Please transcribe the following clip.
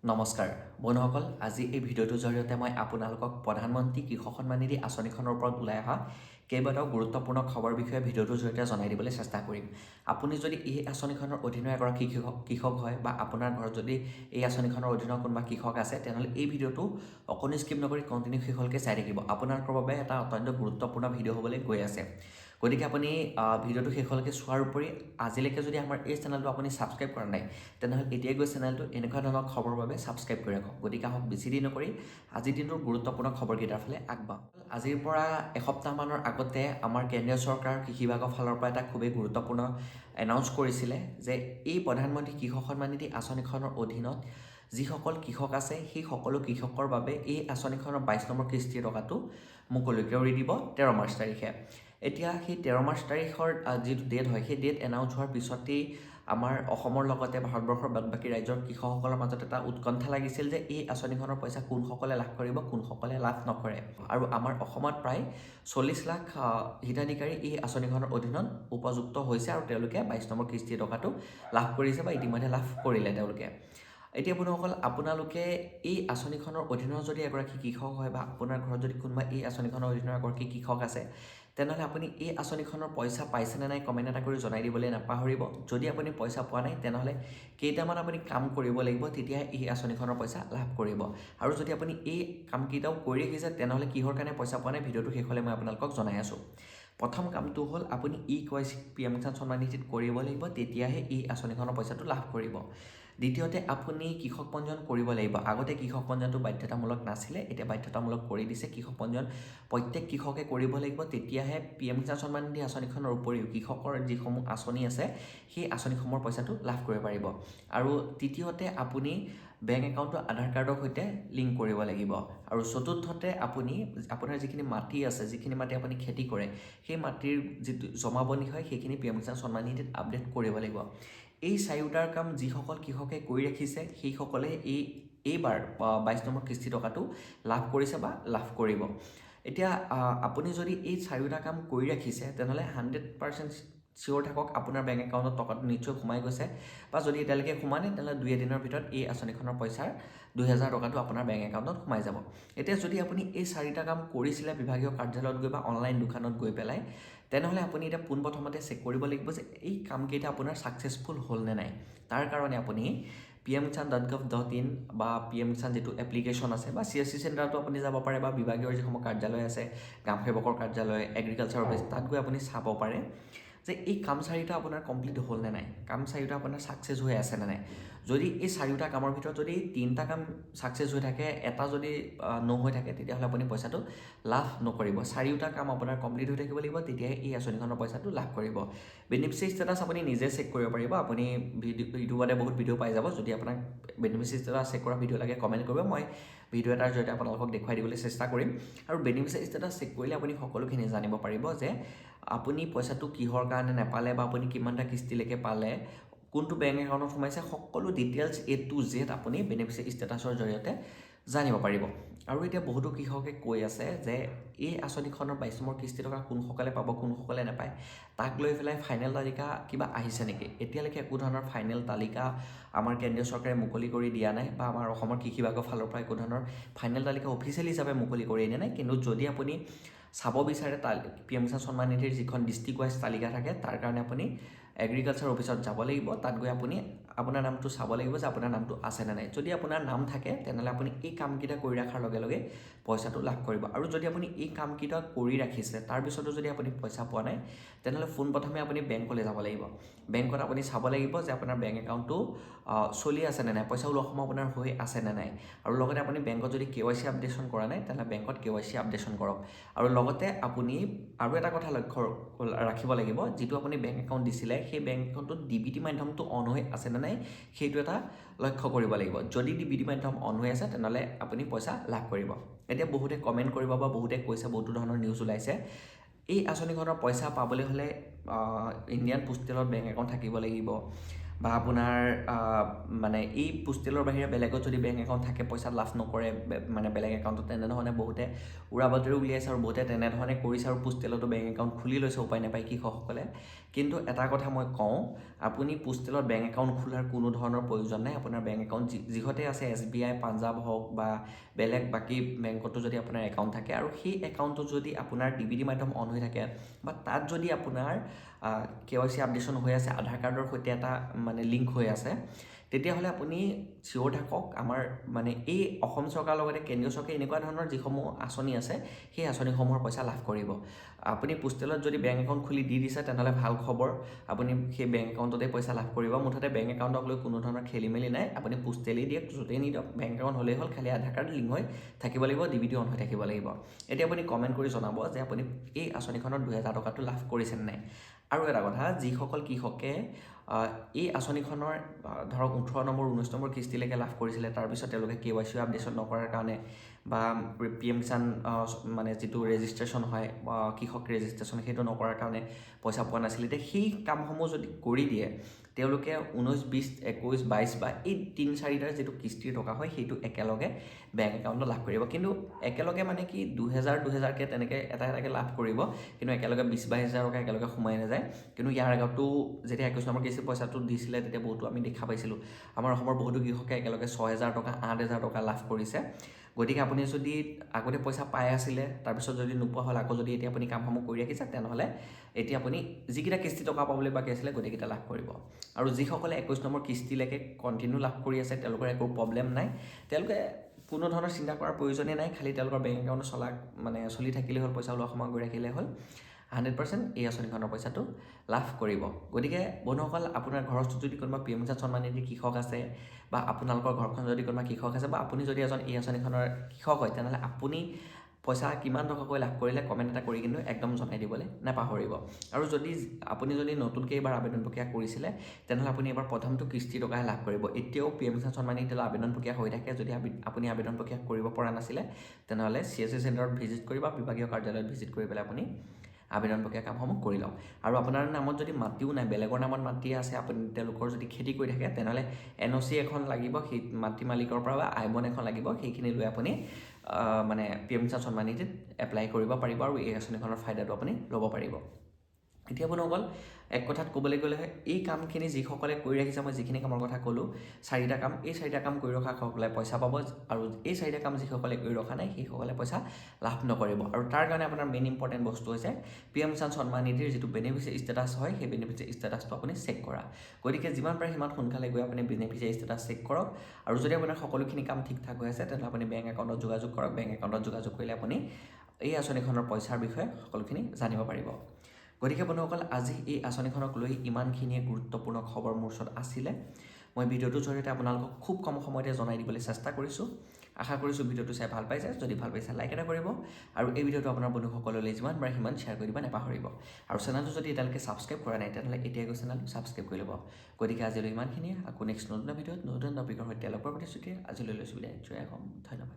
নমস্কাৰ বন্ধুসকল, আজি এই ভিডিঅ'টোৰ জৰিয়তে মই আপোনালোকক প্ৰধানমন্ত্ৰী কৃষক সন্মান নিধি আঁচনিখনৰ ওপৰত ওলাই অহা কেইবাটাও গুৰুত্বপূৰ্ণ খবৰ বিষয়ে ভিডিঅ'টোৰ জৰিয়তে জনাই দিবলৈ চেষ্টা কৰিম। আপুনি যদি এই আঁচনিখনৰ অধীনৰ এগৰাকী কৃষক হয় বা আপোনাৰ ঘৰত যদি এই আঁচনিখনৰ অধীনৰ কোনোবা কৃষক আছে, তেনেহ'লে এই ভিডিঅ'টো অকণো স্কিপ নকৰি কণ্টিনিউ শেষলৈকে চাই থাকিব। আপোনালোকৰ বাবে এটা অত্যন্ত গুৰুত্বপূৰ্ণ ভিডিঅ' হ'বলৈ গৈ আছে। গতিকে আপুনি ভিডিঅ'টো শেষলৈকে চোৱাৰ উপৰি আজিলৈকে যদি আমাৰ এই চেনেলটো আপুনি ছাবস্ক্ৰাইব কৰা নাই, তেনেহ'লে এতিয়াই গৈ চেনেলটো এনেকুৱা ধৰণৰ খবৰৰ বাবে ছাবস্ক্ৰাইব কৰি ৰাখক। গতিকে আহক বেছি দেৰি নকৰি আজিৰ দিনটোৰ গুৰুত্বপূৰ্ণ খবৰকেইটাৰ ফালে আগবাঢ়ো। আজিৰ পৰা এসপ্তাহমানৰ আগতে আমাৰ কেন্দ্ৰীয় চৰকাৰ কৃষি বিভাগৰ ফালৰ পৰা এটা খুবেই গুৰুত্বপূৰ্ণ এনাউন্স কৰিছিলে যে এই প্ৰধানমন্ত্ৰী কৃষক সন্মান নিধি আঁচনিখনৰ অধীনত যিসকল কৃষক আছে সেই সকলো কৃষকৰ বাবে এই আঁচনিখনৰ 22 নম্বৰ কিস্তিৰ টকাটো মুকলি কৰি দিব 13 মাৰ্চ তাৰিখে। এতিয়া সেই 13 মাৰ্চ তাৰিখৰ যিটো ডেট হয়, সেই ডেট এনাউন্স হোৱাৰ পিছতেই আমাৰ অসমৰ লগতে ভাৰতবৰ্ষৰ বাকী ৰাজ্যৰ কৃষকসকলৰ মাজত এটা উৎকণ্ঠা লাগিছিল যে এই আঁচনিখনৰ পইচা কোনসকলে লাভ কৰিব, কোনসকলে লাভ নকৰে। আৰু আমাৰ অসমত প্ৰায় 40 লাখ হিতাধিকাৰী এই আঁচনিখনৰ অধীনত উপযুক্ত হৈছে আৰু তেওঁলোকে 22 নম্বৰ কিস্তিৰ টকাটো লাভ কৰিছে বা ইতিমধ্যে লাভ কৰিলে তেওঁলোকে। এতিয়া বন্ধুসকল, আপোনালোকে এই আঁচনিখনৰ অধীনৰ যদি এগৰাকী কৃষক হয় বা আপোনাৰ ঘৰত যদি কোনোবা এই আঁচনিখনৰ অধীনৰ এগৰাকী কৃষক আছে, তেনেহ'লে আপুনি এই আঁচনিখনৰ পইচা পাইছেনে নাই কমেণ্ট এটা কৰি জনাই দিবলৈ নাপাহৰিব। যদি আপুনি পইচা পোৱা নাই, তেনেহ'লে কেইটামান আপুনি কাম কৰিব লাগিব, তেতিয়াহে এই আঁচনিখনৰ পইচা লাভ কৰিব। আৰু যদি আপুনি এই কামকেইটাও কৰি ৰাখিছে, তেনেহ'লে কিহৰ কাৰণে পইচা পোৱা নাই ভিডিঅ'টো শেষলৈ মই আপোনালোকক জনাই আছোঁ। প্ৰথম কামটো হ'ল আপুনি KYC PM কিষাণ সন্মান নিধিত কৰিব লাগিব, তেতিয়াহে এই আঁচনিখনৰ পইচাটো লাভ কৰিব। দ্বিতীয়তে আপুনি কৃষক পঞ্জীয়ন কৰিব লাগিব। আগতে কৃষক পঞ্জীয়নটো বাধ্যতামূলক নাছিলে, এতিয়া বাধ্যতামূলক কৰি দিছে। কৃষক পঞ্জীয়ন প্ৰত্যেক কৃষকে কৰিব লাগিব, তেতিয়াহে PM কিষাণ সন্মান নিধি আঁচনিখনৰ উপৰিও কৃষকৰ যিসমূহ আঁচনি আছে সেই আঁচনিসমূহৰ পইচাটো লাভ কৰিব পাৰিব। আৰু তৃতীয়তে আপুনি বেংক একাউণ্টটো আধাৰ কাৰ্ডৰ সৈতে লিংক কৰিব লাগিব। আৰু চতুৰ্থতে আপুনি আপোনাৰ যিখিনি মাটি আছে, যিখিনি মাটি আপুনি খেতি কৰে, সেই মাটিৰ যিটো জমাবন্দী হয় সেইখিনি PM কিষাণ সন্মান নিধিত আপডেট কৰিব লাগিব। এই চাৰিওটাৰ কাম যিসকল কৃষকে কৰি ৰাখিছে সেইসকলে এইবাৰ 22 নম্বৰ কিস্তি টকাটো লাভ কৰিছে বা লাভ কৰিব। এতিয়া আপুনি যদি এই চাৰিওটা কাম কৰি ৰাখিছে, তেনেহ'লে 100% চিয়'ৰ থাকক আপোনাৰ বেংক একাউণ্টত টকাটো নিশ্চয় সোমাই গৈছে, বা যদি এতিয়ালৈকে সোমোৱা নাই তেনেহ'লে 2 এদিনৰ ভিতৰত এই আঁচনিখনৰ পইচাৰ 2000 টকাটো আপোনাৰ বেংক একাউণ্টত সোমাই যাব। এতিয়া যদি আপুনি এই চাৰিটা কাম কৰিছিলে বিভাগীয় কাৰ্যালয়ত গৈ বা অনলাইন দোকানত গৈ পেলাই, তেনেহ'লে আপুনি এতিয়া পোনপ্ৰথমতে চেক কৰিব লাগিব যে এই কামকেইটা আপোনাৰ ছাকচেছফুল হ'ল নে নাই। তাৰ কাৰণে আপুনি pmkisan.gov.in বা PM কিষাণ যিটো এপ্লিকেশ্যন আছে বা CSC চেণ্টাৰতো আপুনি যাব পাৰে, বা বিভাগীয় যিসমূহ কাৰ্যালয় আছে, গ্ৰাম সেৱকৰ কাৰ্যালয়, এগ্ৰিকালচাৰ অফিচ, তাত গৈ আপুনি চাব পাৰে যে এই কাম চাৰিটা আপোনাৰ কমপ্লিট হ'ল নে নাই, কাম চাৰিটা আপোনাৰ ছাকচেছ হৈ আছে নে নাই। যদি এই চাৰিটা কামৰ ভিতৰত যদি 3টা কাম ছাকচেছ হৈ থাকে, এটা যদি হৈ থাকে, তেতিয়াহ'লে আপুনি পইচাটো লাভ নকৰিব। চাৰিওটা কাম আপোনাৰ কমপ্লিট হৈ থাকিব লাগিব, তেতিয়াহে এই আঁচনিখনৰ পইচাটো লাভ কৰিব। বেনিফিচিয়াৰী ষ্টেটাছ আপুনি নিজে চেক কৰিব পাৰিব। আপুনি ইউটিউবতে বহুত ভিডিঅ' পাই যাব। যদি আপোনাক বেনিফিচিয়াৰী ষ্টেটাছ চেক কৰা ভিডিঅ' লাগে কমেণ্ট কৰিব, মই ভিডিঅ' এটাৰ জৰিয়তে আপোনালোকক দেখুৱাই দিবলৈ চেষ্টা কৰিম। আৰু বেনিফিচিয়াৰী ষ্টেটাছ চেক কৰিলে আপুনি সকলোখিনি জানিব পাৰিব যে আপুনি পইচাটো কিহৰ কাৰণে নাপালে, বা আপুনি কিমানটা কিস্তিলৈকে পালে, কোনটো বেংক একাউণ্টত সোমাইছে, সকলো ডিটেইলছ A to Z আপুনি বেনিফিচিয়াৰী ষ্টেটাছৰ জৰিয়তে জানিব পাৰিব। আৰু এতিয়া বহুতো কৃষকে কৈ আছে যে এই আঁচনিখনৰ 22 নম্বৰ কিস্তি টকা কোনসকলে পাব, কোনসকলে নাপায়, তাক লৈ পেলাই ফাইনেল তালিকা কিবা আহিছে নেকি। এতিয়ালৈকে একো ধৰণৰ ফাইনেল তালিকা আমাৰ কেন্দ্ৰীয় চৰকাৰে মুকলি কৰি দিয়া নাই, বা আমাৰ অসমৰ কৃষি বিভাগৰ ফালৰ পৰা একো ধৰণৰ ফাইনেল তালিকা অফিচিয়েলি হিচাপে মুকলি কৰি দিয়া নাই। কিন্তু যদি আপুনি চাব বিচাৰে PM কিষাণ সন্মান নিধিৰ যিখন ডিষ্ট্ৰিক্ট ৱাইজ তালিকা থাকে, তাৰ কাৰণে আপুনি এগ্ৰিকালচাৰ অফিচত যাব লাগিব। তাত গৈ আপুনি আপোনাৰ নামটো চাব লাগিব যে আপোনাৰ নামটো আছে নে নাই। যদি আপোনাৰ নাম থাকে, তেনেহ'লে আপুনি এই কামকেইটা কৰি ৰখাৰ লগে লগে পইচাটো লাভ কৰিব। আৰু যদি আপুনি এই কামকেইটা কৰি ৰাখিছে, তাৰপিছতো যদি আপুনি পইচা পোৱা নাই, তেনেহ'লে পোনপ্ৰথমে আপুনি বেংকলৈ যাব লাগিব। বেংকত আপুনি চাব লাগিব যে আপোনাৰ বেংক একাউণ্টটো চলি আছে নে নাই, পইচা ওলোৱা সময় আপোনাৰ হৈ আছে নে নাই। আৰু লগতে আপুনি বেংকত যদি KYC আপডেশ্যন কৰা নাই, তেনেহ'লে বেংকত KYC আপডেশ্যন কৰক। আৰু লগতে আপুনি আৰু এটা কথা লক্ষ্য ৰাখিব লাগিব, যিটো আপুনি বেংক একাউণ্ট দিছিলে সেই বেংক একাউণ্টটোত DBT মাধ্যমটো অন হৈ আছে নে নাই, সেইটো এটা লক্ষ্য কৰিব লাগিব। যদি DBT মাধ্যম অন হৈ আছে, তেনেহ'লে আপুনি পইচা লাভ কৰিব। এতিয়া বহুতে কমেণ্ট কৰিব বা বহুতে কৈছে, বহুতো ধৰণৰ নিউজ ওলাইছে, এই আঁচনিখনৰ পইচা পাবলৈ হ'লে ইণ্ডিয়ান পোষ্টেলত বেংক একাউণ্ট থাকিব লাগিব, বা আপোনাৰ মানে এই পোষ্টেলৰ বাহিৰে বেলেগত যদি বেংক একাউণ্ট থাকে পইচা লাভ নকৰে মানে বেলেগ একাউণ্টত, তেনেধৰণে বহুতে উৰা বাতৰি উলিয়াইছে আৰু বহুতে তেনেধৰণে কৰিছে আৰু পোষ্টেলতো বেংক একাউণ্ট খুলি লৈছে উপায় নাপায় কৃষকসকলে। কিন্তু এটা কথা মই কওঁ, আপুনি পোষ্টেলত বেংক একাউণ্ট খোলাৰ কোনো ধৰণৰ প্ৰয়োজন নাই। আপোনাৰ বেংক একাউণ্ট যিহতে আছে SBI, পাঞ্জাৱ হওক বা বেলেগ বাকী বেংকতো যদি আপোনাৰ একাউণ্ট থাকে আৰু সেই একাউণ্টটো যদি আপোনাৰ DBD মাধ্যম অন হৈ থাকে বা তাত যদি আপোনাৰ KYC আপডেশ্যন হৈ আছে, আধাৰ কাৰ্ডৰ সৈতে এটা মানে লিংক হৈ আছে, তেতিয়াহ'লে আপুনি চিয়'ৰ থাকক আমাৰ মানে এই অসম চৰকাৰৰ লগতে কেন্দ্ৰীয় চৰকাৰে এনেকুৱা ধৰণৰ যিসমূহ আঁচনি আছে সেই আঁচনিসমূহৰ পইচা লাভ কৰিব। আপুনি পোষ্টেলত যদি বেংক একাউণ্ট খুলি দি দিছে তেনেহ'লে ভাল খবৰ, আপুনি সেই বেংক একাউণ্টতে পইচা লাভ কৰিব। মুঠতে বেংক একাউণ্টক লৈ কোনো ধৰণৰ খেলি মেলি নাই, আপুনি পোষ্টেলি দিয়ক য'তেই নিদিয়ক বেংক একাউণ্ট হ'লেই হ'ল, খালি আধাৰ কাৰ্ড লিংক হৈ থাকিব লাগিব, DBD অন হৈ থাকিব লাগিব। এতিয়া আপুনি কমেণ্ট কৰি জনাব যে আপুনি এই আঁচনিখনত 2000 টকাটো লাভ কৰিছে নাই। আৰু এটা কথা, যিসকল কৃষকে এই আঁচনিখনৰ ধৰক 18 নম্বৰ 19 নম্বৰ কিস্তিলৈকে লাভ কৰিছিলে, তাৰপিছত তেওঁলোকে KYC আপডেশ্যন নকৰাৰ কাৰণে বা PM কিষাণ মানে যিটো ৰেজিষ্ট্ৰেশ্যন হয় কৃষক ৰেজিষ্ট্ৰেশ্যন সেইটো নকৰাৰ কাৰণে পইচা পোৱা নাছিলে, এতিয়া সেই কামসমূহ যদি কৰি দিয়ে তেওঁলোকে 19, 20, 21, 22 বা এই 3-4টাৰ যিটো কিস্তিৰ টকা হয় সেইটো একেলগে বেংক একাউণ্টত লাভ কৰিব। কিন্তু একেলগে মানে কি 2000-2000কৈ তেনেকৈ এটাকৈ লাভ কৰিব, কিন্তু একেলগে 20-22 হাজাৰ টকা একেলগে সোমাই নাযায়। কিন্তু ইয়াৰ আগতো যেতিয়া 21 নম্বৰ কিস্তিৰ পইচাটো দিছিলে তেতিয়া বহুতো আমি দেখা পাইছিলোঁ আমাৰ অসমৰ বহুতো কৃষকে একেলগে 6000 টকা 8000 টকা লাভ কৰিছে। গতিকে আপুনি যদি আগতে পইচা পাই আছিলে তাৰপিছত যদি নোপোৱা হ'ল, আকৌ যদি এতিয়া আপুনি কামসমূহ কৰি ৰাখিছে, তেনেহ'লে এতিয়া আপুনি যিকেইটা কিস্তি টকা পাবলৈ বাকী আছিলে গোটেইকেইটা লাভ কৰিব। আৰু যিসকলে 21 নম্বৰ কিস্তিলৈকে কণ্টিনিউ লাভ কৰি আছে তেওঁলোকৰ একো প্ৰব্লেম নাই, তেওঁলোকে কোনো ধৰণৰ চিন্তা কৰাৰ প্ৰয়োজনেই নাই, খালি তেওঁলোকৰ বেংক একাউণ্ট চলি থাকিলেই হ'ল, পইচা ওলোৱা সময় গৈ ৰাখিলেই হ'ল, 100% এই আঁচনিখনৰ পইচাটো লাভ কৰিব। গতিকে বন্ধুসকল, আপোনাৰ ঘৰত যদি কোনোবা PM কিষাণ সন্মান নিধি কৃষক আছে বা আপোনালোকৰ ঘৰখন যদি কোনোবা কৃষক আছে বা আপুনি যদি এজন এই আঁচনিখনৰ কৃষক হয়, তেনেহ'লে আপুনি পইচা কিমান টকাকৈ লাভ কৰিলে কমেণ্ট এটা কৰি কিন্তু একদম জনাই দিবলৈ নাপাহৰিব। আৰু আপুনি যদি নতুনকৈ এইবাৰ আবেদন প্ৰক্ৰিয়া কৰিছিলে তেনেহ'লে আপুনি এইবাৰ প্ৰথমটো কিস্তি টকাহে লাভ কৰিব। এতিয়াও PM কিষাণ সন্মান নিধিলৈ আবেদন প্ৰক্ৰিয়া হৈ থাকে। যদি আপুনি আবেদন প্ৰক্ৰিয়া কৰিব পৰা নাছিলে তেনেহ'লে CSC চেণ্টাৰত ভিজিট কৰিব, বিভাগীয় কাৰ্যালয়ত ভিজিট কৰি পেলাই আপুনি আবেদন প্ৰক্ৰিয়া কামসমূহ কৰি লওক। আৰু আপোনাৰ নামত যদি মাটিও নাই, বেলেগৰ নামত মাটি আছে, আপুনি তেওঁলোকৰ যদি খেতি কৰি থাকে তেনেহ'লে NOC এখন লাগিব সেই মাটি মালিকৰ পৰা বা I-1 এখন লাগিব, সেইখিনি লৈ আপুনি মানে PM কিষাণ সন্মান নিধিত এপ্লাই কৰিব পাৰিব আৰু এই আঁচনিখনৰ ফাইদাটো আপুনি ল'ব পাৰিব। এতিয়া বন্ধুসকল, এক কথাত ক'বলৈ গ'লে এই কামখিনি যিসকলে কৰি ৰাখিছে, মই যিখিনি কামৰ কথা ক'লোঁ 4টা কাম, এই 4টা কাম কৰি ৰখাসকলে পইচা পাব আৰু এই 4টা কাম যিসকলে কৰি ৰখা নাই সেইসকলে পইচা লাভ নকৰিব। আৰু তাৰ কাৰণে আপোনাৰ মেইন ইম্পৰ্টেণ্ট বস্তু হৈছে PM কিষাণ সন্মান নিধিৰ যিটো বেনিফিচিয়াৰী ষ্টেটাছ হয় সেই বেনিফিচিয়াৰী ষ্টেটাছটো আপুনি চেক কৰা। গতিকে যিমান পাৰে সিমান সোনকালে গৈ আপুনি বেনিফিচিয়াৰী ষ্টেটাছ চেক কৰক। আৰু যদি আপোনাৰ সকলোখিনি কাম ঠিক ঠাক হৈ আছে তেনেহ'লে আপুনি বেংক একাউণ্টত যোগাযোগ কৰক। বেংক একাউণ্টত যোগাযোগ কৰিলে আপুনি এই আঁচনিখনৰ পইচাৰ বিষয়ে সকলোখিনি জানিব পাৰিব। গতিকে বন্ধুসকল, আজি এই আঁচনিখনক লৈ ইমানখিনিয়ে গুৰুত্বপূৰ্ণ খবৰ মোৰ ওচৰত আছিলে। মই ভিডিঅ'টোৰ জৰিয়তে আপোনালোকক খুব কম সময়তে জনাই দিবলৈ চেষ্টা কৰিছোঁ। আশা কৰিছোঁ ভিডিঅ'টো চাই ভাল পাইছে। যদি ভাল পাইছে লাইক এটা কৰিব আৰু এই ভিডিঅ'টো আপোনাৰ বন্ধুসকললৈ যিমান পাৰে সিমান শ্বেয়াৰ কৰি দিব নাপাহৰিব। আৰু চেনেলটো যদি এতিয়ালৈকে ছাবস্ক্ৰাইব কৰা নাই তেনেহ'লে এতিয়াই গৈ চেনেলটো ছাবস্ক্ৰাইব কৰি ল'ব। গতিকে আজিলৈ ইমানখিনিয়ে, আকৌ নেক্সট নতুন ভিডিঅ'ত নতুন টপিকৰ সৈতে লগ পোৱাৰ প্ৰতিশ্ৰুতিৰে আজিলৈ লৈছোঁ বিদায়। জয় অসম, ধন্যবাদ।